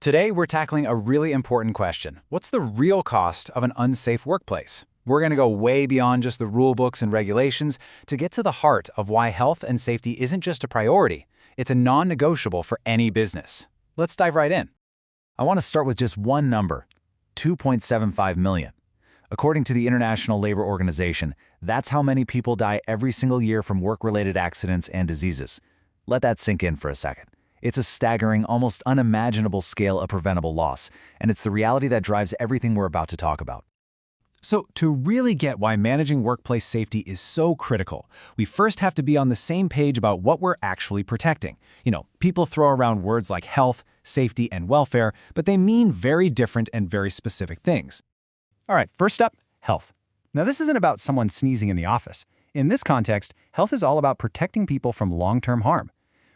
Today, we're tackling a really important question. What's the real cost of an unsafe workplace? We're going to go way beyond just the rule books and regulations to get to the heart of why health and safety isn't just a priority, it's a non-negotiable for any business. Let's dive right in. I want to start with just one number, 2.75 million. According to the International Labor Organization, that's how many people die every single year from work-related accidents and diseases. Let that sink in for a second. It's a staggering, almost unimaginable scale of preventable loss, and it's the reality that drives everything we're about to talk about. So, to really get why managing workplace safety is so critical, we first have to be on the same page about what we're actually protecting. People throw around words like health, safety, and welfare, but they mean very different and very specific things. All right, first up, health. Now, this isn't about someone sneezing in the office. In this context, health is all about protecting people from long-term harm.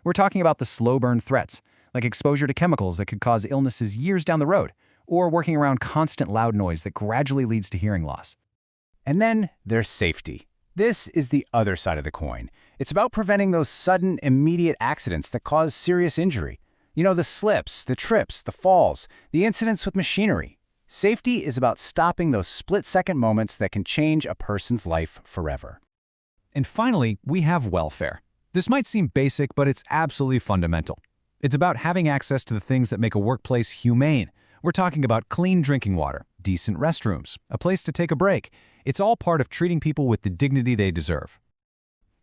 We're talking about the slow-burn threats, like exposure to chemicals that could cause illnesses years down the road, or working around constant loud noise that gradually leads to hearing loss. And then there's safety. This is the other side of the coin. It's about preventing those sudden, immediate accidents that cause serious injury. The slips, the trips, the falls, the incidents with machinery. Safety is about stopping those split-second moments that can change a person's life forever. And finally, we have welfare. This might seem basic, but it's absolutely fundamental. It's about having access to the things that make a workplace humane. We're talking about clean drinking water, decent restrooms, a place to take a break. It's all part of treating people with the dignity they deserve.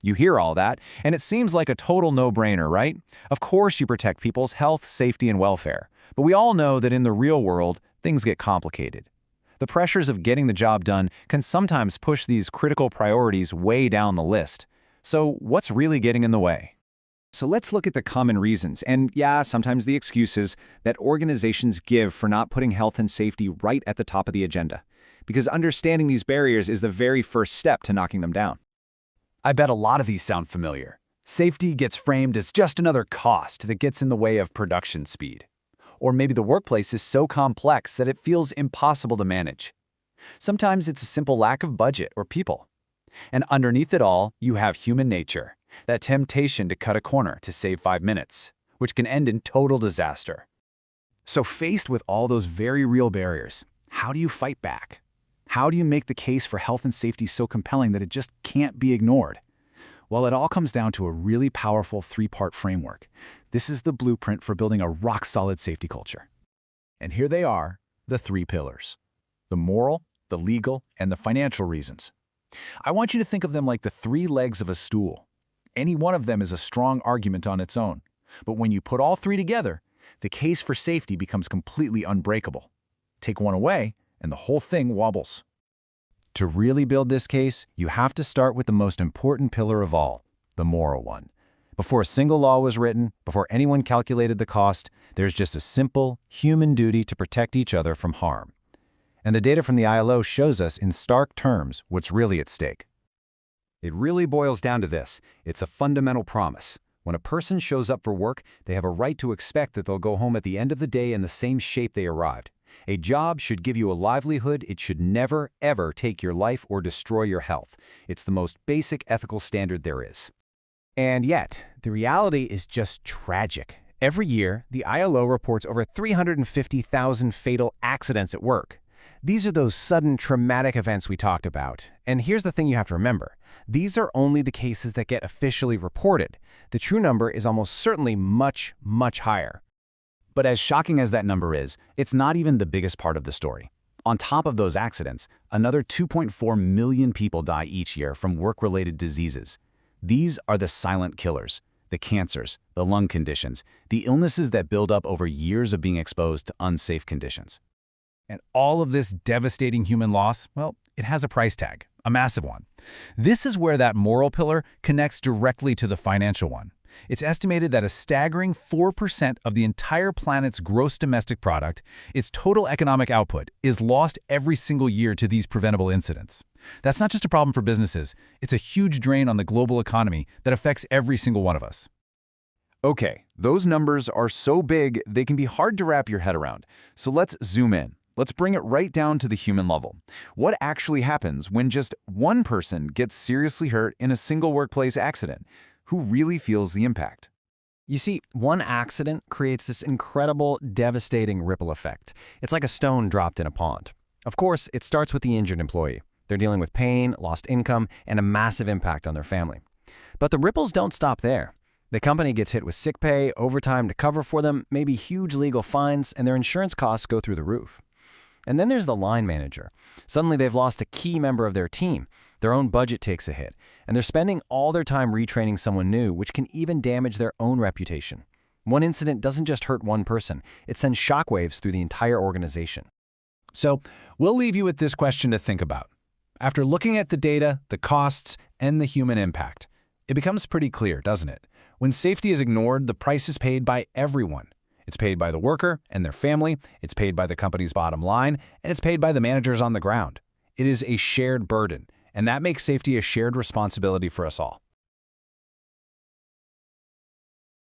You hear all that, and it seems like a total no-brainer, right? Of course you protect people's health, safety, and welfare. But we all know that in the real world, things get complicated. The pressures of getting the job done can sometimes push these critical priorities way down the list. So what's really getting in the way? So let's look at the common reasons, and sometimes the excuses, that organizations give for not putting health and safety right at the top of the agenda. Because understanding these barriers is the very first step to knocking them down. I bet a lot of these sound familiar. Safety gets framed as just another cost that gets in the way of production speed. Or maybe the workplace is so complex that it feels impossible to manage. Sometimes it's a simple lack of budget or people. And underneath it all, you have human nature, that temptation to cut a corner to save 5 minutes, which can end in total disaster. So faced with all those very real barriers, how do you fight back? How do you make the case for health and safety so compelling that it just can't be ignored? Well, it all comes down to a really powerful 3-part framework. This is the blueprint for building a rock-solid safety culture. And here they are, the 3 pillars: the moral, the legal, and the financial reasons. I want you to think of them like the 3 legs of a stool. Any one of them is a strong argument on its own. But when you put all 3 together, the case for safety becomes completely unbreakable. Take one away, and the whole thing wobbles. To really build this case, you have to start with the most important pillar of all, the moral one. Before a single law was written, before anyone calculated the cost, there's just a simple, human duty to protect each other from harm. And the data from the ILO shows us in stark terms what's really at stake. It really boils down to this. It's a fundamental promise. When a person shows up for work, they have a right to expect that they'll go home at the end of the day in the same shape they arrived. A job should give you a livelihood. It should never, ever take your life or destroy your health. It's the most basic ethical standard there is. And yet, the reality is just tragic. Every year, the ILO reports over 350,000 fatal accidents at work. These are those sudden traumatic events we talked about. And here's the thing you have to remember. These are only the cases that get officially reported. The true number is almost certainly much, much higher. But as shocking as that number is, it's not even the biggest part of the story. On top of those accidents, another 2.4 million people die each year from work-related diseases. These are the silent killers, the cancers, the lung conditions, the illnesses that build up over years of being exposed to unsafe conditions. And all of this devastating human loss, well, it has a price tag, a massive one. This is where that moral pillar connects directly to the financial one. It's estimated that a staggering 4% of the entire planet's gross domestic product, its total economic output, is lost every single year to these preventable incidents. That's not just a problem for businesses, it's a huge drain on the global economy that affects every single one of us. Okay, those numbers are so big they can be hard to wrap your head around. So let's zoom in. Let's bring it right down to the human level. What actually happens when just one person gets seriously hurt in a single workplace accident? Who really feels the impact? You see, one accident creates this incredible, devastating ripple effect. It's like a stone dropped in a pond. Of course, it starts with the injured employee. They're dealing with pain, lost income, and a massive impact on their family. But the ripples don't stop there. The company gets hit with sick pay, overtime to cover for them, maybe huge legal fines, and their insurance costs go through the roof. And then there's the line manager. Suddenly they've lost a key member of their team. Their own budget takes a hit, and they're spending all their time retraining someone new, which can even damage their own reputation. One incident doesn't just hurt one person, it sends shockwaves through the entire organization. So, we'll leave you with this question to think about. After looking at the data, the costs, and the human impact, it becomes pretty clear, doesn't it? When safety is ignored, the price is paid by everyone. It's paid by the worker and their family, it's paid by the company's bottom line, and it's paid by the managers on the ground. It is a shared burden, and that makes safety a shared responsibility for us all.